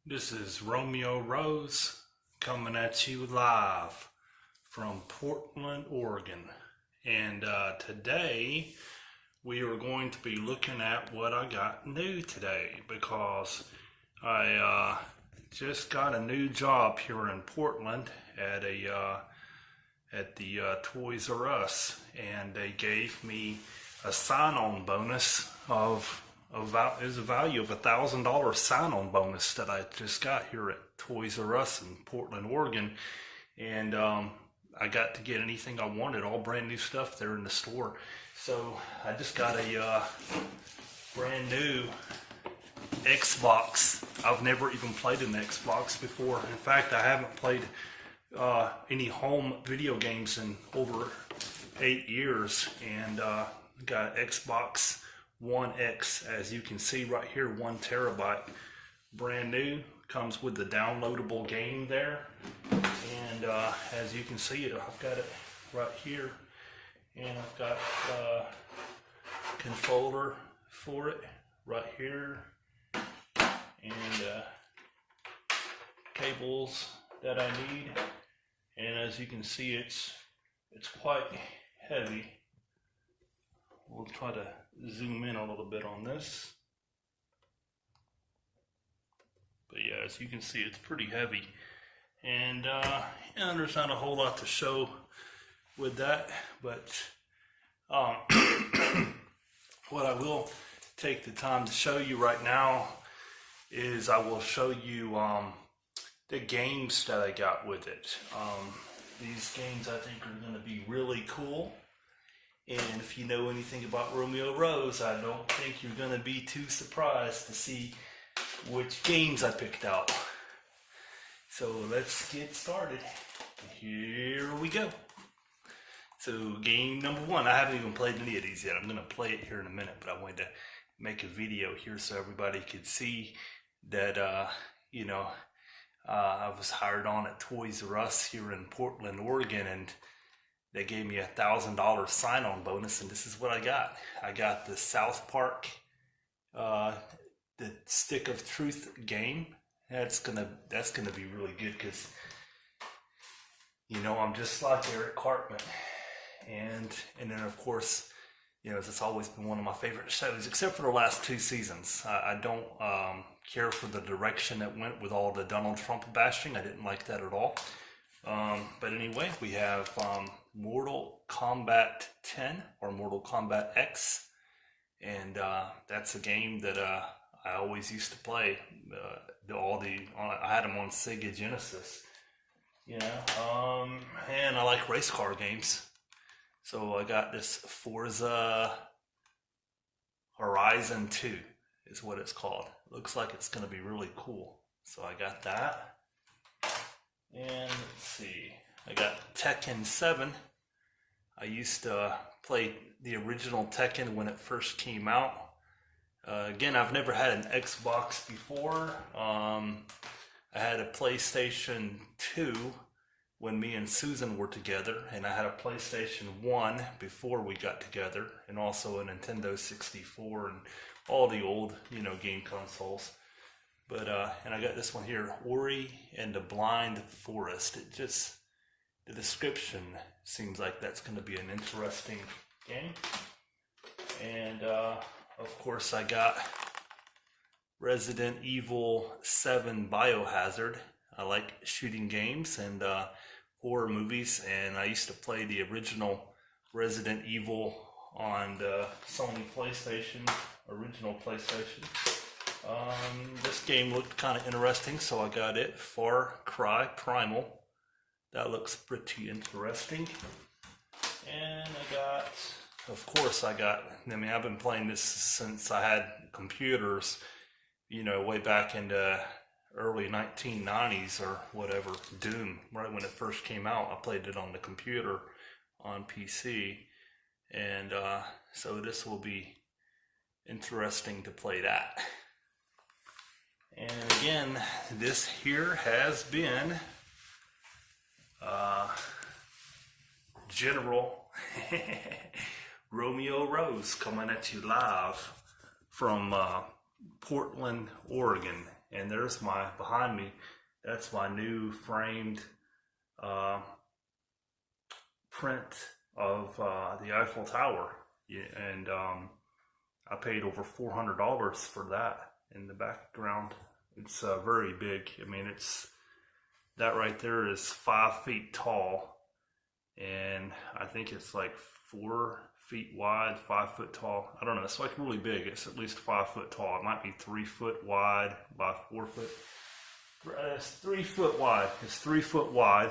This is Romeo Rose coming at you live from Portland, Oregon. And today we are going to be looking at what I got new today because I just got a new job here in Portland at the Toys R Us, and they gave me a sign-on bonus of is a value of $1,000 sign-on bonus that I just got here at Toys R Us in Portland, Oregon, and I got to get anything I wanted, all brand new stuff there in the store. So I just got a brand new Xbox. I've never even played an Xbox before. In fact, I haven't played any home video games in over 8 years, and got Xbox One X, as you can see right here, 1 terabyte, brand new, comes with the downloadable game there, and as you can see it, I've got it right here, and I've got a controller for it right here, and cables that I need, and as you can see, it's quite heavy. We'll try to zoom in a little bit on this. But yeah, as you can see, it's pretty heavy. And there's not a whole lot to show with that. But what I will take the time to show you right now is I will show you the games that I got with it. These games I think are going to be really cool. And if you know anything about Romeo Rose, I don't think you're going to be too surprised to see which games I picked out. So let's get started. Here we go. So game number 1, I haven't even played any of these yet. I'm going to play it here in a minute, but I wanted to make a video here so everybody could see that, I was hired on at Toys R Us here in Portland, Oregon, and they gave me $1,000 sign-on bonus, and this is what I got. I got the South Park, the Stick of Truth game. That's gonna be really good because, I'm just like Eric Cartman, and then of course, it's always been one of my favorite shows, except for the last 2 seasons. I don't care for the direction that went with all the Donald Trump bashing. I didn't like that at all. But anyway, we have Mortal Kombat 10 or Mortal Kombat X, and that's a game that I always used to play. I had them on Sega Genesis, and I like race car games. So I got this Forza Horizon 2 is what it's called. Looks like it's going to be really cool. So I got that. And let's see, I got Tekken 7. I used to play the original Tekken when it first came out. Again, I've never had an Xbox before. I had a PlayStation 2 when me and Susan were together, and I had a PlayStation 1 before we got together, and also a Nintendo 64 and all the old, game consoles. But, and I got this one here, Ori and the Blind Forest. The description seems like that's going to be an interesting game. And, of course, I got Resident Evil 7 Biohazard. I like shooting games and horror movies, and I used to play the original Resident Evil on the Sony PlayStation, original PlayStation. This game looked kind of interesting, so I got it. Far Cry Primal. That looks pretty interesting. And I've been playing this since I had computers, way back in the early 1990s or whatever. Doom, right when it first came out, I played it on the computer on PC. And so this will be interesting to play that. And again, this here has been General Romeo Rose coming at you live from Portland, Oregon. And there's my, behind me, that's my new framed print of the Eiffel Tower. Yeah, and I paid over $400 for that in the background. It's very big. I mean, that right there is 5 feet tall, and I think it's like 4 feet wide, 5 foot tall. I don't know. It's like really big. It's at least 5 foot tall. It might be 3 foot wide by 4 foot. It's 3 foot wide. It's 3 foot wide.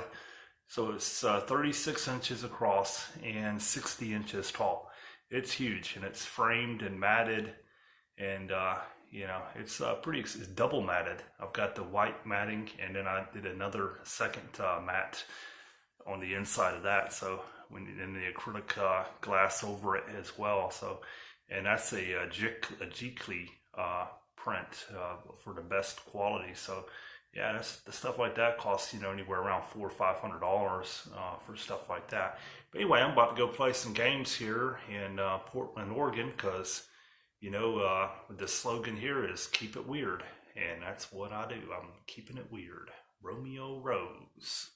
So it's 36 inches across and 60 inches tall. It's huge, and it's framed and matted, and you know, it's it's double matted. I've got the white matting, and then I did another second mat on the inside of that. So and the acrylic glass over it as well. So, and that's a Geekly print for the best quality. So, yeah, the stuff like that costs, you know, anywhere around $400 or $500 for stuff like that. But anyway, I'm about to go play some games here in Portland, Oregon, because, you know, the slogan here is "Keep it weird," and that's what I do. I'm keeping it weird. Romeo Rose.